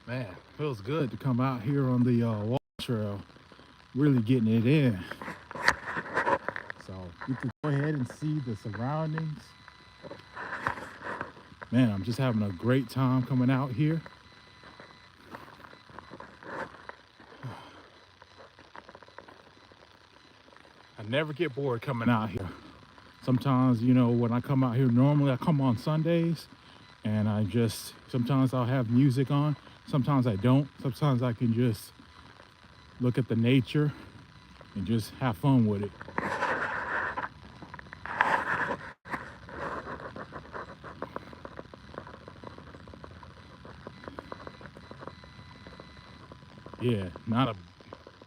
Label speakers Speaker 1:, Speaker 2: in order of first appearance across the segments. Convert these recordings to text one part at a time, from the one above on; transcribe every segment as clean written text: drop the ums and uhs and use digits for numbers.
Speaker 1: Man, feels good to come out here on the walk trail, really getting it in. So you can go ahead and see the surroundings. Man, I'm just having a great time coming out here. I never get bored coming out here. Sometimes, when I come out here, normally I come on Sundays and sometimes I'll have music on. Sometimes I don't. Sometimes I can just look at the nature and just have fun with it. Yeah,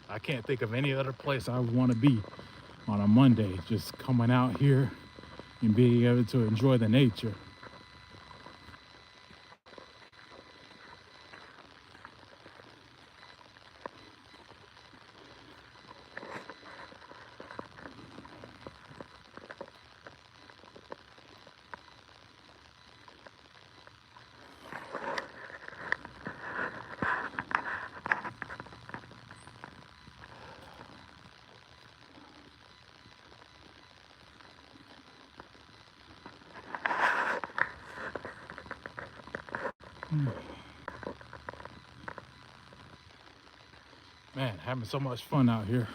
Speaker 1: I can't think of any other place I would want to be on a Monday, just coming out here and being able to enjoy the nature. Man, having so much fun out here.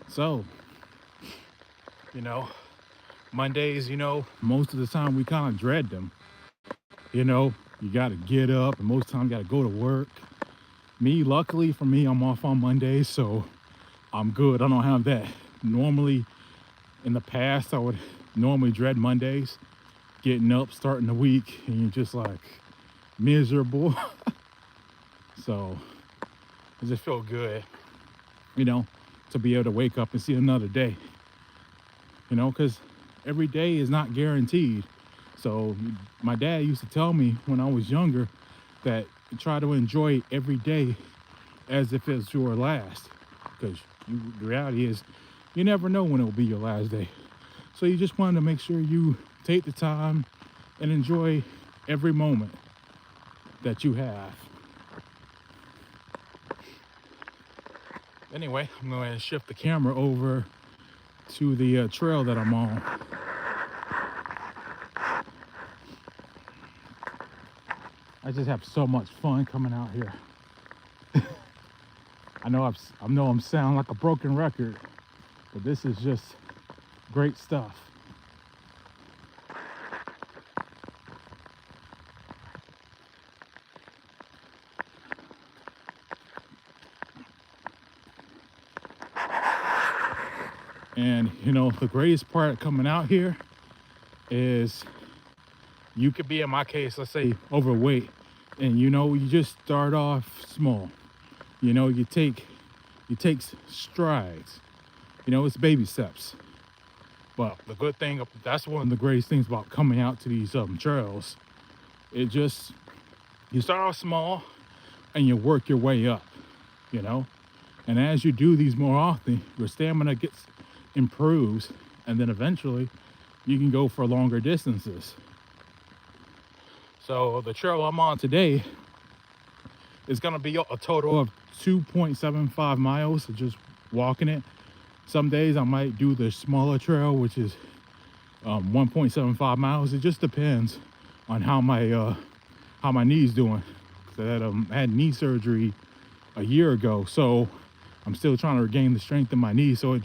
Speaker 1: So, Mondays, most of the time we kind of dread them. You got to get up, and most of the time you got to go to work. Luckily for me, I'm off on Mondays, so I'm good. I don't have that. Normally, in the past, I would normally dread Mondays, getting up, starting the week, and you're just like miserable. So it just feel good, to be able to wake up and see another day, because every day is not guaranteed. So my dad used to tell me when I was younger that try to enjoy every day as if it's your last, because the reality is you never know when it will be your last day. So you just want to make sure you take the time and enjoy every moment that you have. Anyway, I'm going to shift the camera over to the trail that I'm on. I just have so much fun coming out here. I know I'm sounding like a broken record, but this is just great stuff. And the greatest part of coming out here is you could be, in my case, let's say overweight, and you just start off small. You take strides. It's baby steps. But the good thing, that's one of the greatest things about coming out to these trails. You start off small and you work your way up, and as you do these more often, your stamina improves, and then eventually you can go for longer distances. So the trail I'm on today is going to be a total of 2.75 miles, just walking it. Some days I might do the smaller trail, which is 1.75 miles. It just depends on how my knee's doing. I had knee surgery a year ago, so I'm still trying to regain the strength in my knee. So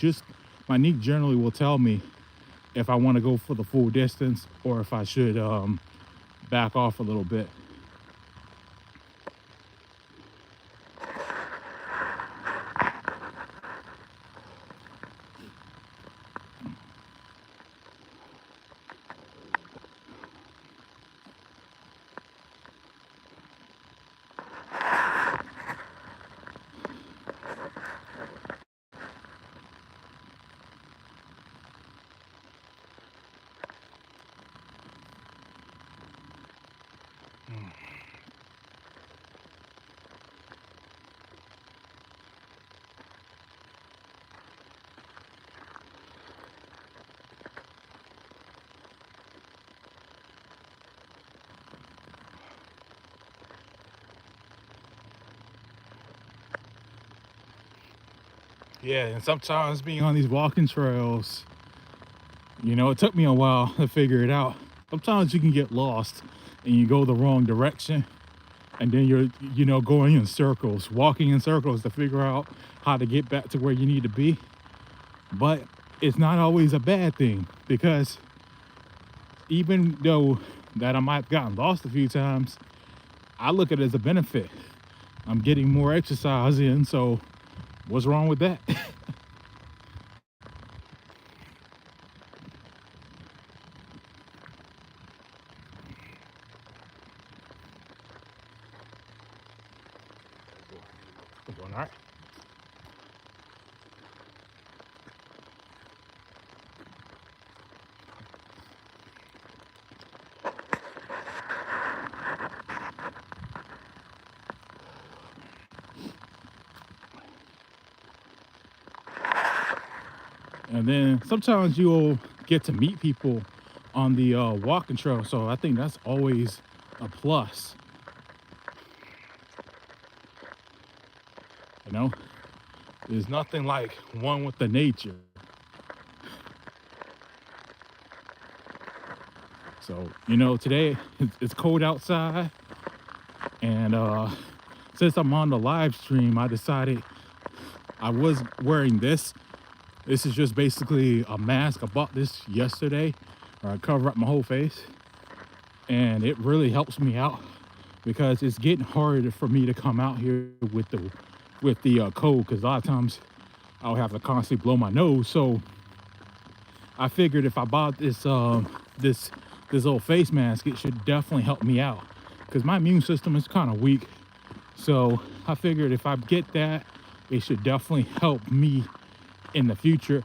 Speaker 1: my knee generally will tell me if I want to go for the full distance or if I should back off a little bit. Yeah, and sometimes being on these walking trails, you know, it took me a while to figure it out. Sometimes you can get lost and you go the wrong direction, and then you're, you know, going in circles, walking in circles to figure out how to get back to where you need to be. But it's not always a bad thing, because even though that I might have gotten lost a few times, I look at it as a benefit. I'm getting more exercise in, so what's wrong with that? All right. And then sometimes you'll get to meet people on the walking trail, so I think that's always a plus. You know, there's nothing like one with the nature. So, you know, today it's cold outside, and since I'm on the live stream, I decided I was wearing this. This is just basically a mask. I bought this yesterday, or I cover up my whole face, and it really helps me out because it's getting harder for me to come out here with the cold, because a lot of times I'll have to constantly blow my nose. So I figured if I bought this little face mask, it should definitely help me out, because my immune system is kind of weak. So I figured if I get that, it should definitely help me in the future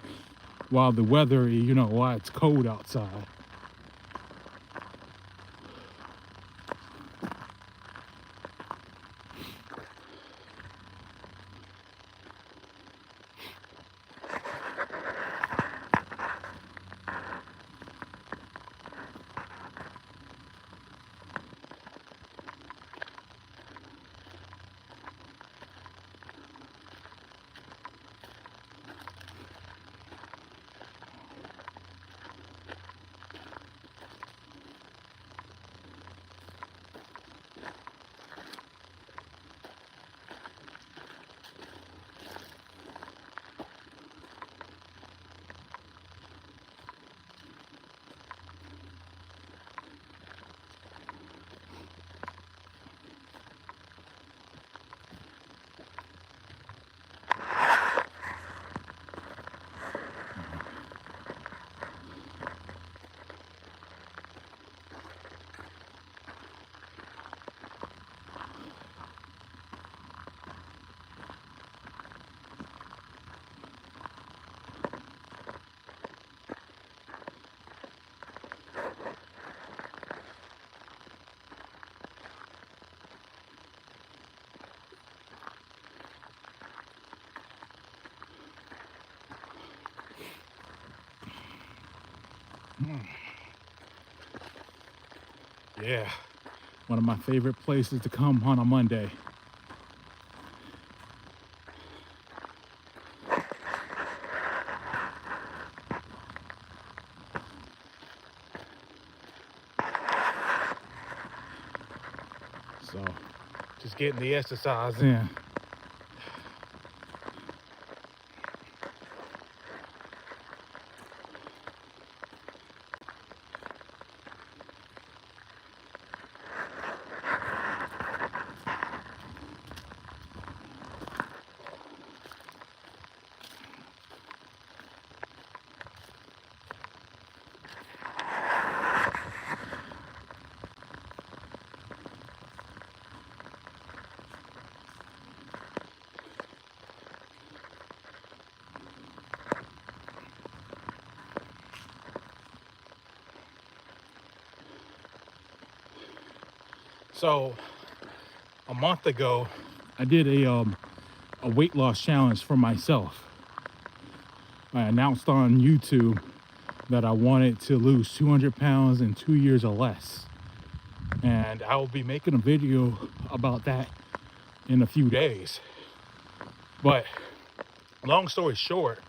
Speaker 1: while the weather, you know, while it's cold outside. Yeah, one of my favorite places to come on a Monday. So just getting the exercise in. So a month ago, I did a weight loss challenge for myself. I announced on YouTube that I wanted to lose 200 pounds in 2 years or less. And I will be making a video about that in a few days. But long story short,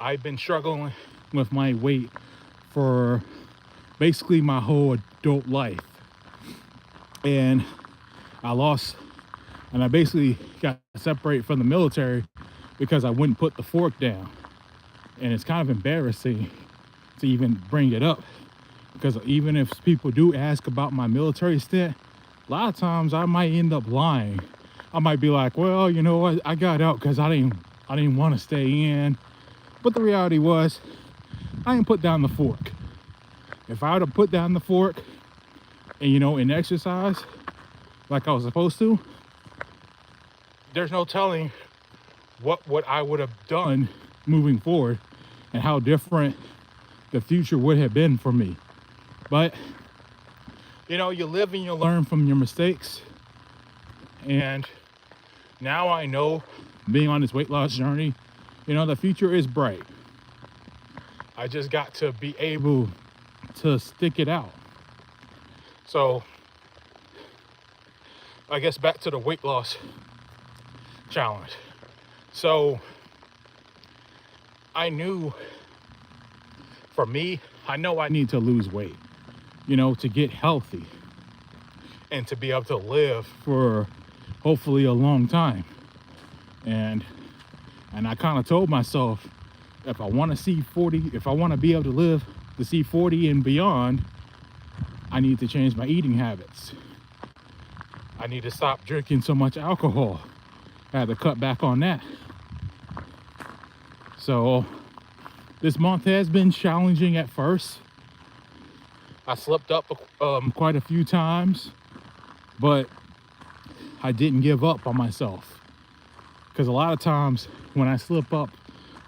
Speaker 1: I've been struggling with my weight for basically my whole adult life. And I basically got separated from the military because I wouldn't put the fork down. And it's kind of embarrassing to even bring it up, because even if people do ask about my military stint, a lot of times I might end up lying. I might be like, well, you know what, I got out because I didn't want to stay in. But the reality was, I didn't put down the fork. If I would have put down the fork and, you know, and exercise like I was supposed to, there's no telling what I would have done moving forward and how different the future would have been for me. But, you know, you live and you learn from your mistakes. And now I know, being on this weight loss journey, you know, the future is bright. I just got to be able to stick it out. So, I guess back to the weight loss challenge. So, I knew, for me, I know I need to lose weight, you know, to get healthy and to be able to live for hopefully a long time. And I kind of told myself, if I want to see 40, if I want to be able to live to see 40 and beyond, I need to change my eating habits. I need to stop drinking so much alcohol. I had to cut back on that. So this month has been challenging at first. I slipped up quite a few times, but I didn't give up on myself. Because a lot of times when I slip up,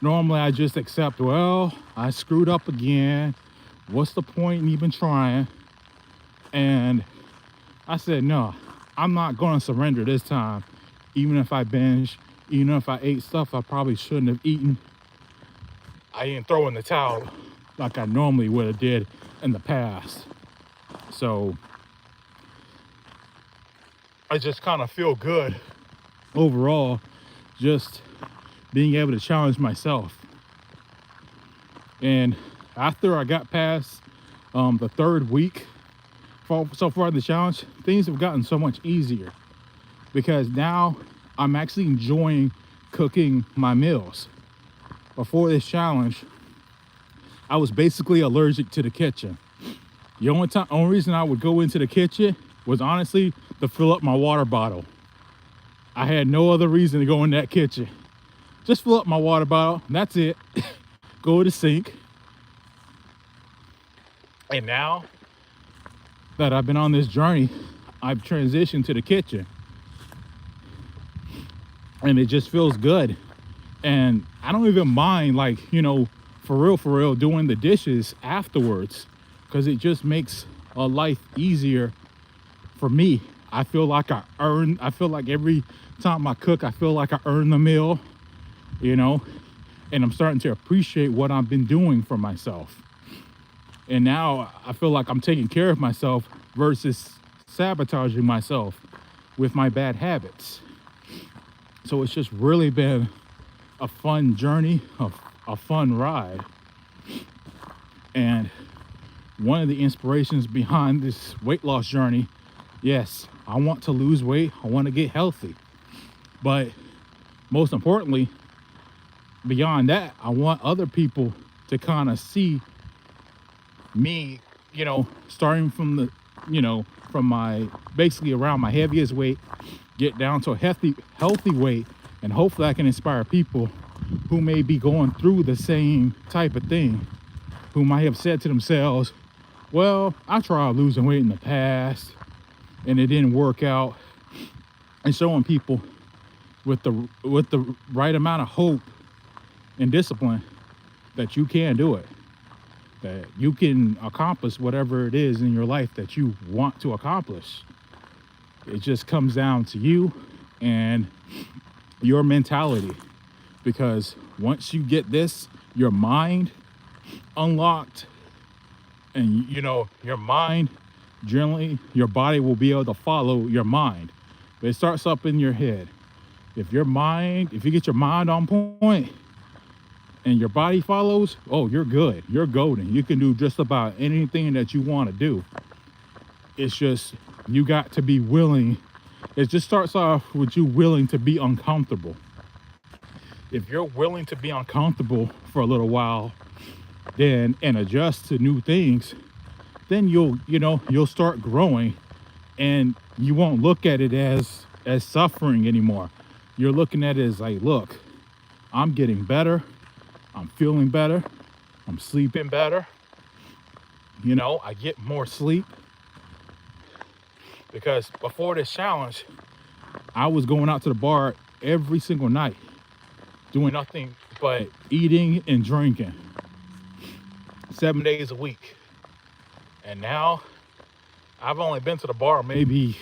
Speaker 1: normally I just accept, well, I screwed up again. What's the point in even trying? And I said, no, I'm not going to surrender this time. Even if I binge, even if I ate stuff I probably shouldn't have eaten, I ain't throwing the towel like I normally would have did in the past. So I just kind of feel good overall, just being able to challenge myself. And after I got past the third week so far in the challenge, things have gotten so much easier, because now I'm actually enjoying cooking my meals. Before this challenge, I was basically allergic to the kitchen. The only reason I would go into the kitchen was honestly to fill up my water bottle. I had no other reason to go in that kitchen. Just fill up my water bottle, that's it. Go to the sink. And now that I've been on this journey, I've transitioned to the kitchen. And it just feels good. And I don't even mind, like, you know, for real, doing the dishes afterwards, because it just makes life easier for me. I feel like every time I cook, I feel like I earn the meal, you know, and I'm starting to appreciate what I've been doing for myself. And now I feel like I'm taking care of myself versus sabotaging myself with my bad habits. So it's just really been a fun journey, a fun ride. And one of the inspirations behind this weight loss journey, yes, I want to lose weight, I want to get healthy. But most importantly, beyond that, I want other people to kind of see me, you know, starting from my basically around my heaviest weight, get down to a healthy weight. And hopefully I can inspire people who may be going through the same type of thing, who might have said to themselves, well, I tried losing weight in the past and it didn't work out. And showing people with the right amount of hope and discipline that you can do it, that you can accomplish whatever it is in your life that you want to accomplish. It just comes down to you and your mentality, because once you get your mind unlocked, and you know, your mind, generally your body will be able to follow your mind, but it starts up in your head. If you get your mind on point and your body follows, oh, you're good. You're golden. You can do just about anything that you want to do. It's just, you got to be willing. It just starts off with you willing to be uncomfortable. If you're willing to be uncomfortable for a little while, then and adjust to new things, then you'll start growing, and you won't look at it as suffering anymore. You're looking at it as like, look, I'm getting better, I'm feeling better, I'm sleeping better, I get more sleep. Because before this challenge, I was going out to the bar every single night, doing nothing but eating and drinking 7 days a week. And now I've only been to the bar maybe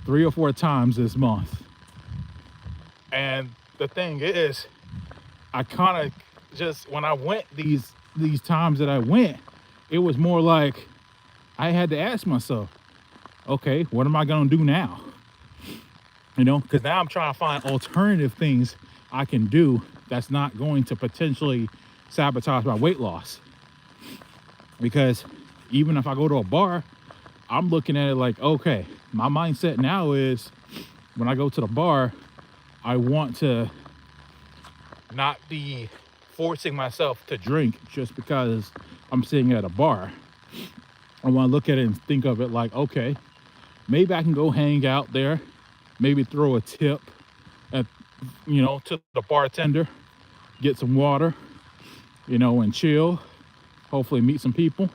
Speaker 1: 3 or 4 times this month. And the thing is, I kind of just, when I went these times that I went, it was more like I had to ask myself, okay, what am I gonna do now? Because now I'm trying to find alternative things I can do that's not going to potentially sabotage my weight loss. Because even if I go to a bar, I'm looking at it like, okay, my mindset now is when I go to the bar, I want to not be forcing myself to drink just because I'm sitting at a bar. I want to look at it and think of it like, okay, maybe I can go hang out there, maybe throw a tip at, to the bartender, get some water, and chill, hopefully meet some people.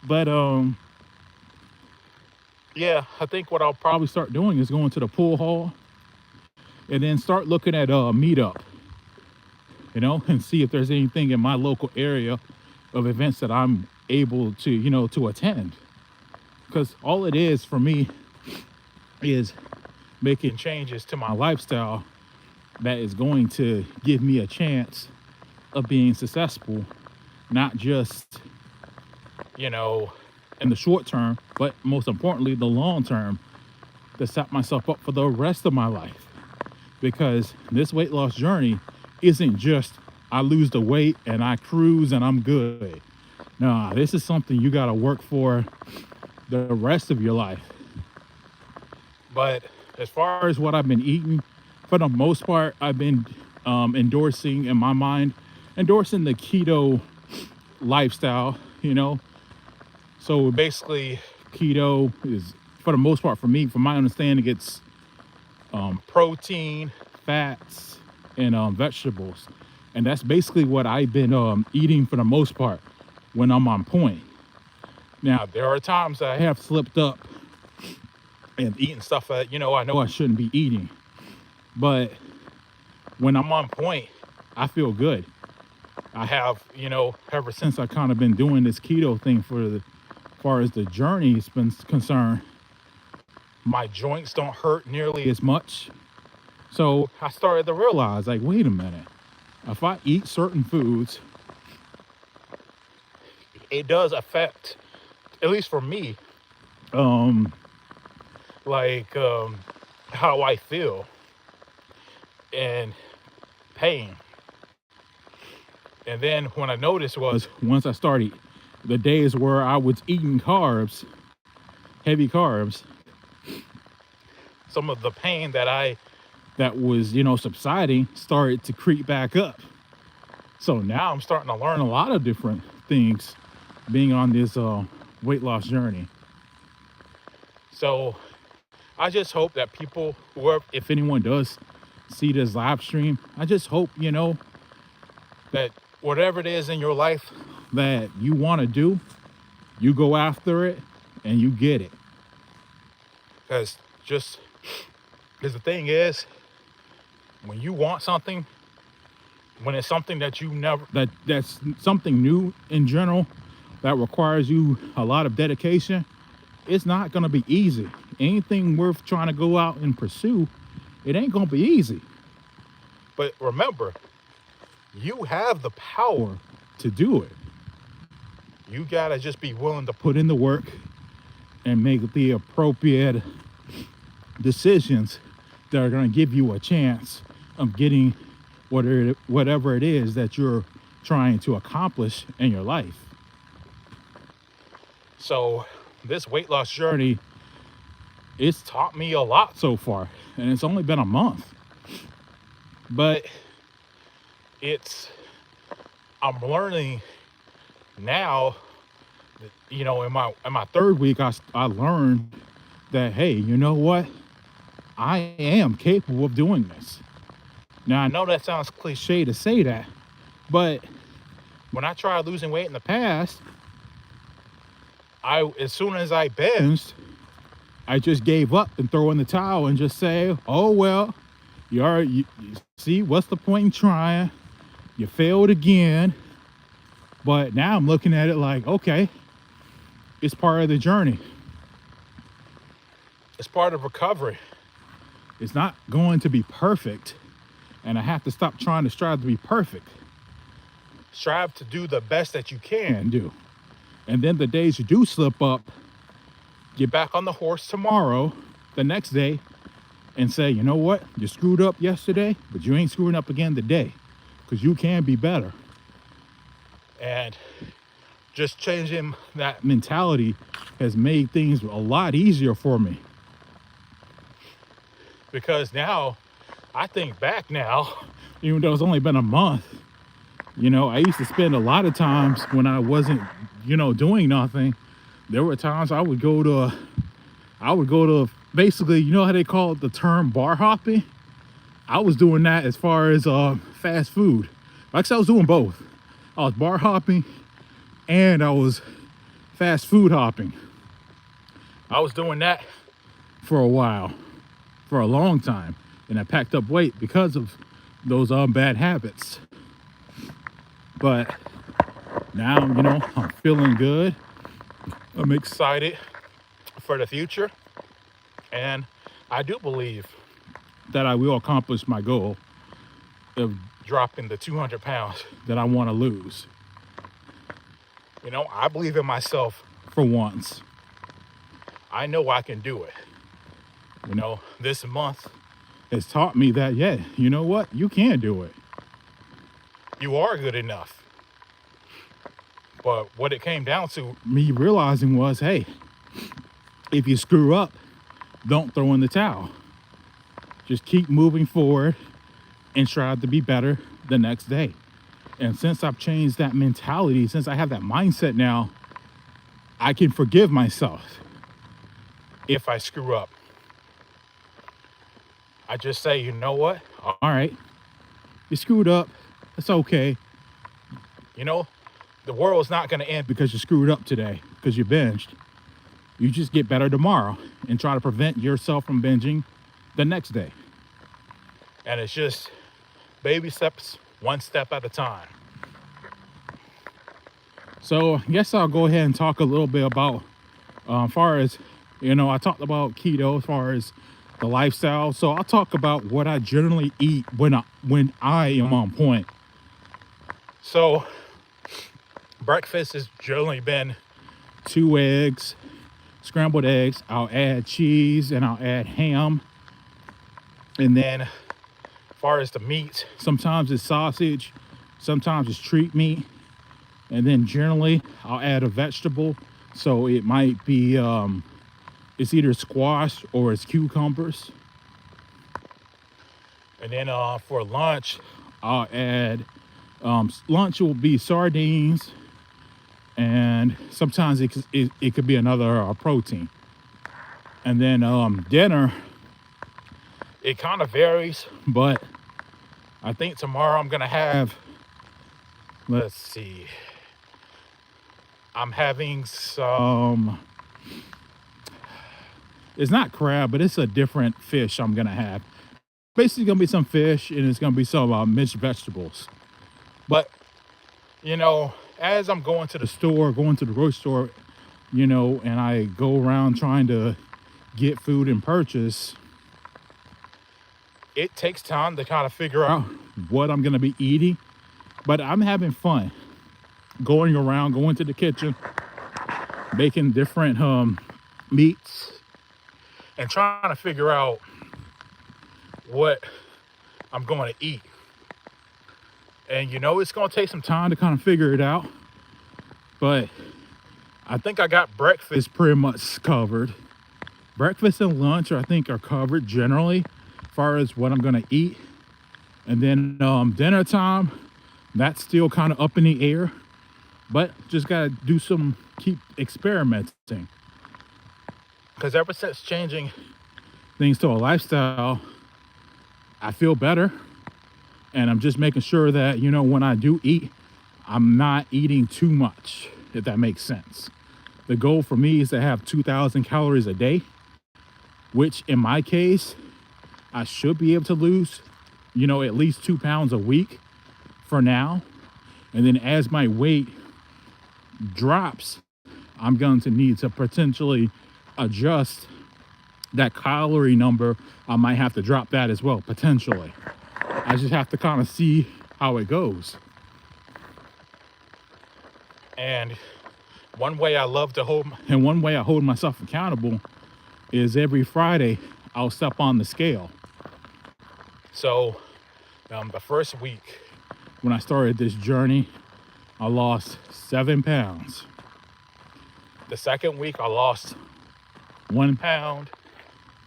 Speaker 1: But yeah, I think what I'll probably start doing is going to the pool hall and then start looking at a meetup, and see if there's anything in my local area of events that I'm able to, to attend. Because all it is for me is making changes to my lifestyle that is going to give me a chance of being successful, not just, in the short term, but most importantly, the long term, to set myself up for the rest of my life. Because this weight loss journey isn't just I lose the weight and I cruise and I'm good. No, this is something you got to work for the rest of your life. But as far as what I've been eating, for the most part, I've been endorsing in my mind, endorsing the keto lifestyle, So basically, keto is, for the most part for me, from my understanding, it's protein, fats, and vegetables. And that's basically what I've been eating for the most part when I'm on point. Now, there are times I have slipped up and eaten stuff that, I know I shouldn't be eating. But when I'm on point, I feel good. I have, ever since I kind of been doing this keto thing as far as the journey has been concerned, my joints don't hurt nearly as much. So I started to realize, like, wait a minute, if I eat certain foods, it does affect, at least for me, how I feel and pain. And then when I noticed was, once I started the days where I was eating carbs, heavy carbs, some of the pain that was, subsiding started to creep back up. So now I'm starting to learn a lot of different things being on this weight loss journey. So I just hope that people, if anyone does see this live stream, I just hope, that whatever it is in your life that you want to do, you go after it and you get it. Because the thing is, when you want something, when it's something that that's something new in general, that requires you a lot of dedication, it's not going to be easy. Anything worth trying to go out and pursue, it ain't going to be easy. But remember, you have the power to do it. You got to just be willing to put in the work and make the appropriate decisions that are going to give you a chance of getting whatever it is that you're trying to accomplish in your life. So this weight loss journey, it's taught me a lot so far, and it's only been a month, but I'm learning now. You know, in my third week, I learned that, hey, you know what? I am capable of doing this. Now, I know that sounds cliche to say that, but when I tried losing weight in the past, as soon as I binged, I just gave up and throw in the towel and just say, oh, well, you see, what's the point in trying? You failed again. But now I'm looking at it like, okay, it's part of the journey. It's part of recovery. It's not going to be perfect, and I have to stop trying to strive to be perfect. Strive to do the best that you can do. And then the days you do slip up, get back on the horse tomorrow, the next day, and say, you know what? You screwed up yesterday, but you ain't screwing up again today, because you can be better. And just changing that mentality has made things a lot easier for me. Because now, I think back now, even though it's only been a month, you know, I used to spend a lot of times when I wasn't, you know, doing nothing. There were times I would go to basically, you know how they call it the term bar hopping? I was doing that as far as fast food. Actually, I was doing both. I was bar hopping and I was fast food hopping. I was doing that for a while, for a long time, and I packed up weight because of those bad habits. But now, you know, I'm feeling good. I'm excited for the future, and I do believe that I will accomplish my goal of dropping the 200 pounds that I want to lose. You know, I believe in myself for once. I know I can do it. You know, this month has taught me that, yeah, you know what? You can do it. You are good enough. But what it came down to me realizing was, hey, if you screw up, don't throw in the towel. Just keep moving forward and strive to be better the next day. And since I've changed that mentality, since I have that mindset now, I can forgive myself if I screw up. I just say, you know what? All right, you screwed up. It's okay. You know, the world's not going to end because you screwed up today, because you binged. You just get better tomorrow and try to prevent yourself from binging the next day. And it's just baby steps, one step at a time. So I guess I'll go ahead and talk a little bit about, as far as, you know, I talked about keto as far as the lifestyle. So I'll talk about what I generally eat when I am on point. So breakfast has generally been 2 eggs, scrambled eggs. I'll add cheese and I'll add ham. And then as far as the meat, sometimes it's sausage, sometimes it's treat meat. And then generally I'll add a vegetable. So it might be, it's either squash or it's cucumbers. And then for lunch, I'll add, lunch will be sardines. And sometimes it could be another protein. And then dinner, it kind of varies, but I think tomorrow I'm gonna have, let's see, I'm having some, it's not crab, but it's a different fish I'm gonna have. Basically gonna be some fish, and it's gonna be some mixed vegetables. But, you know, as I'm going to the grocery store, you know, and I go around trying to get food and purchase, it takes time to kind of figure out what I'm going to be eating. But I'm having fun going around, going to the kitchen, making different meats, and trying to figure out what I'm going to eat. And you know, it's going to take some time to kind of figure it out, but I think I got breakfast pretty much covered. Breakfast and lunch, I think, are covered generally as far as what I'm going to eat. And then dinner time, that's still kind of up in the air, but just got to keep experimenting. Because ever since changing things to a lifestyle, I feel better. And I'm just making sure that, you know, when I do eat, I'm not eating too much, if that makes sense. The goal for me is to have 2,000 calories a day, which in my case, I should be able to lose, you know, at least 2 pounds a week for now. And then as my weight drops, I'm going to need to potentially adjust that calorie number. I might have to drop that as well, potentially. I just have to kind of see how it goes. And one way I hold myself accountable is every Friday I'll step on the scale. So the first week when I started this journey, I lost 7 pounds. The second week I lost 1 pound.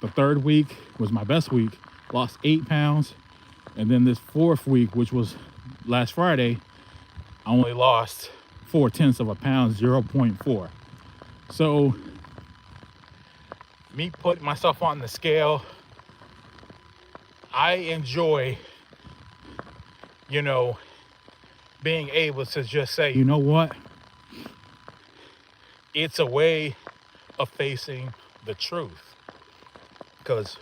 Speaker 1: The third week was my best week, lost 8 pounds. And then this fourth week, which was last Friday, I only lost 0.4 of a pound, 0.4. So me putting myself on the scale, I enjoy, you know, being able to just say, you know what? It's a way of facing the truth. Because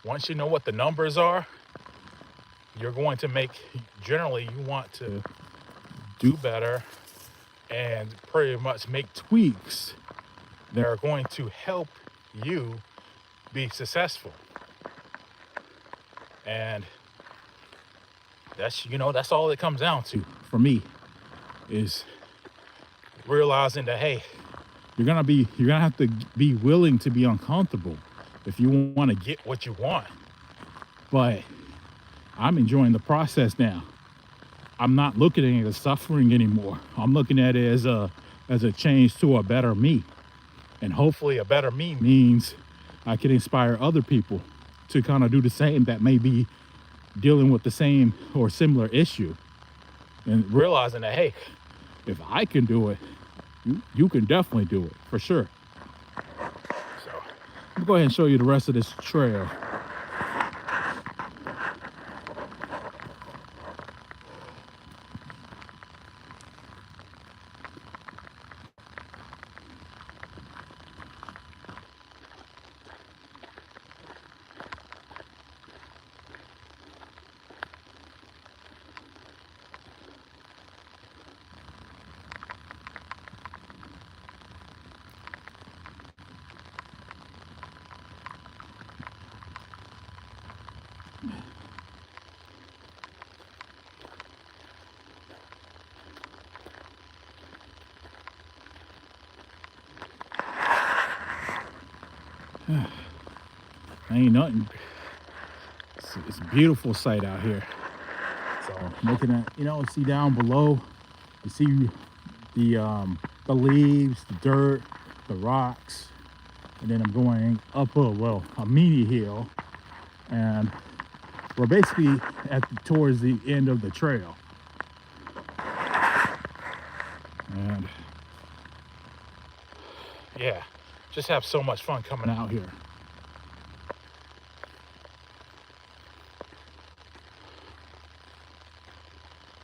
Speaker 1: once you know what the numbers are, you're going to generally you want to do better and pretty much make tweaks that are going to help you be successful. And that's all it comes down to for me, is realizing that, hey, you're gonna have to be willing to be uncomfortable if you want to get what you want. But I'm enjoying the process now. I'm not looking at it as suffering anymore. I'm looking at it as a change to a better me. And hopefully a better me means I can inspire other people to kind of do the same that may be dealing with the same or similar issue. And realizing that, hey, if I can do it, you can definitely do it, for sure. So I'm gonna go ahead and show you the rest of this trail. Ain't nothing. It's a beautiful sight out here. So looking at, see down below, you see the leaves, the dirt, the rocks, and then I'm going up a mini hill, and we're basically towards the end of the trail. And yeah, just have so much fun coming out here.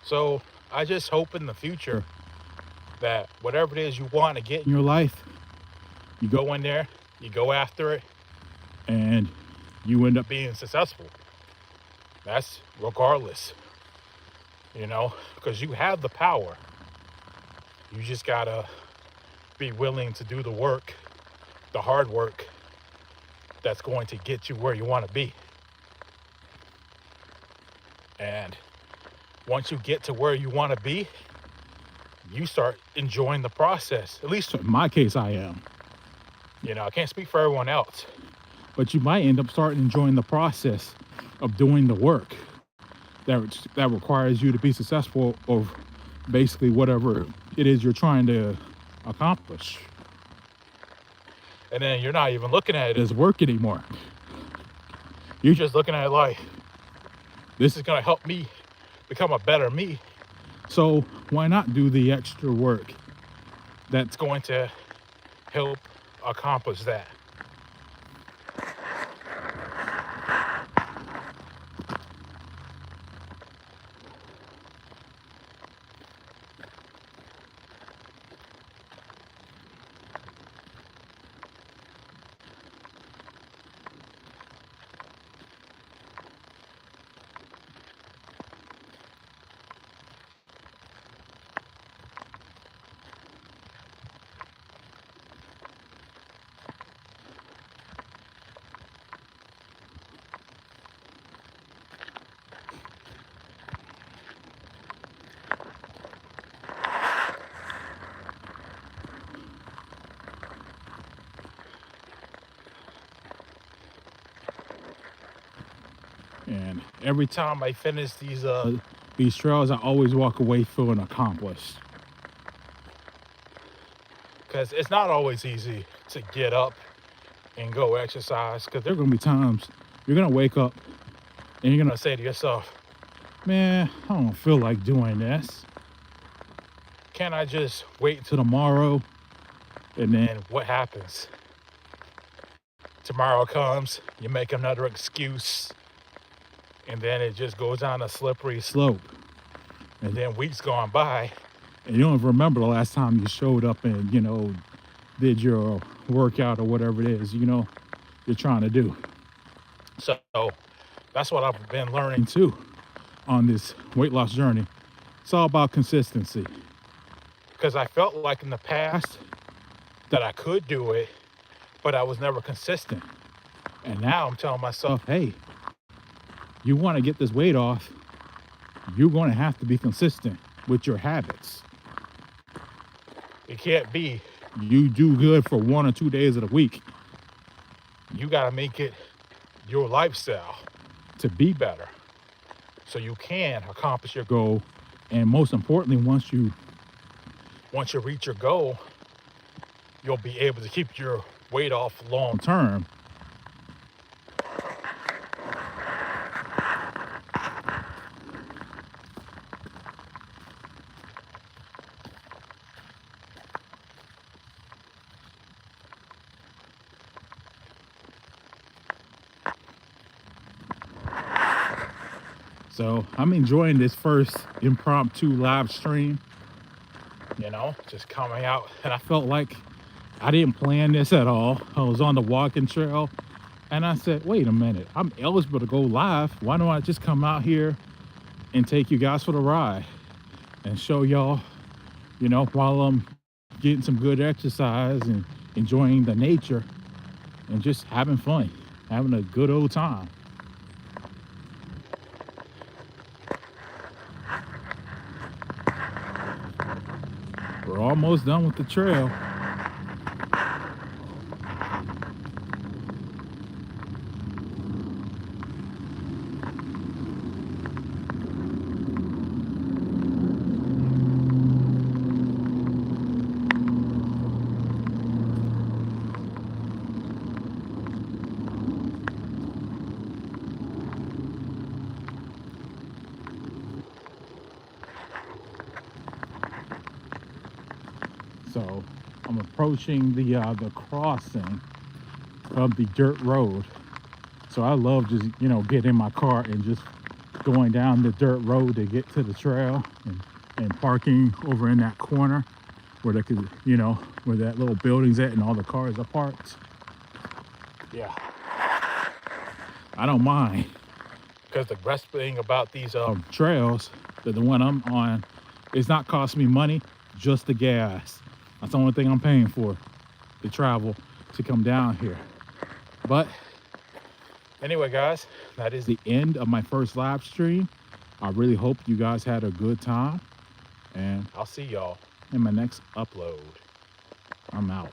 Speaker 1: So I just hope in the future that whatever it is you want to get in your life, you go in there, you go after it, and you end up being successful. That's regardless, because you have the power. You just gotta be willing to do the work, the hard work that's going to get you where you want to be. And once you get to where you want to be, you start enjoying the process. At least in my case, I am. I can't speak for everyone else, but you might end up starting enjoying the process of doing the work that requires you to be successful of basically whatever it is you're trying to accomplish. And then you're not even looking at it as work anymore. You're just looking at it like, this is gonna help me become a better me. So why not do the extra work that's going to help accomplish that? And every time I finish these trails, I always walk away feeling accomplished. Because it's not always easy to get up and go exercise. Because there are going to be times you're going to wake up and you're going to say to yourself, man, I don't feel like doing this. Can't I just wait till tomorrow? And then what happens? Tomorrow comes, you make another excuse. And then it just goes down a slippery slope. And then weeks gone by, and you don't even remember the last time you showed up and, you know, did your workout or whatever it is, you know, you're trying to do. So that's what I've been learning too on this weight loss journey. It's all about consistency. Because I felt like in the past that I could do it, but I was never consistent. And now I'm telling myself, hey, you want to get this weight off, you're going to have to be consistent with your habits. It can't be you do good for 1 or 2 days of the week. You got to make it your lifestyle to be better so you can accomplish your goal. And most importantly, once you reach your goal, you'll be able to keep your weight off long term. So I'm enjoying this first impromptu live stream, you know, just coming out. And I felt like I didn't plan this at all. I was on the walking trail and I said, wait a minute, I'm eligible to go live. Why don't I just come out here and take you guys for the ride and show y'all, you know, while I'm getting some good exercise and enjoying the nature and just having fun, having a good old time. We're almost done with the trail. So I'm approaching the crossing of the dirt road. So I love just, you know, getting in my car and just going down the dirt road to get to the trail and parking over in that corner where they could, you know, where that little building's at and all the cars are parked. Yeah, I don't mind, because the best thing about these trails, the one I'm on, it's not costing me money, just the gas. That's the only thing I'm paying for, to travel, to come down here. But anyway, guys, that is the end of my first live stream. I really hope you guys had a good time, and I'll see y'all in my next upload. I'm out.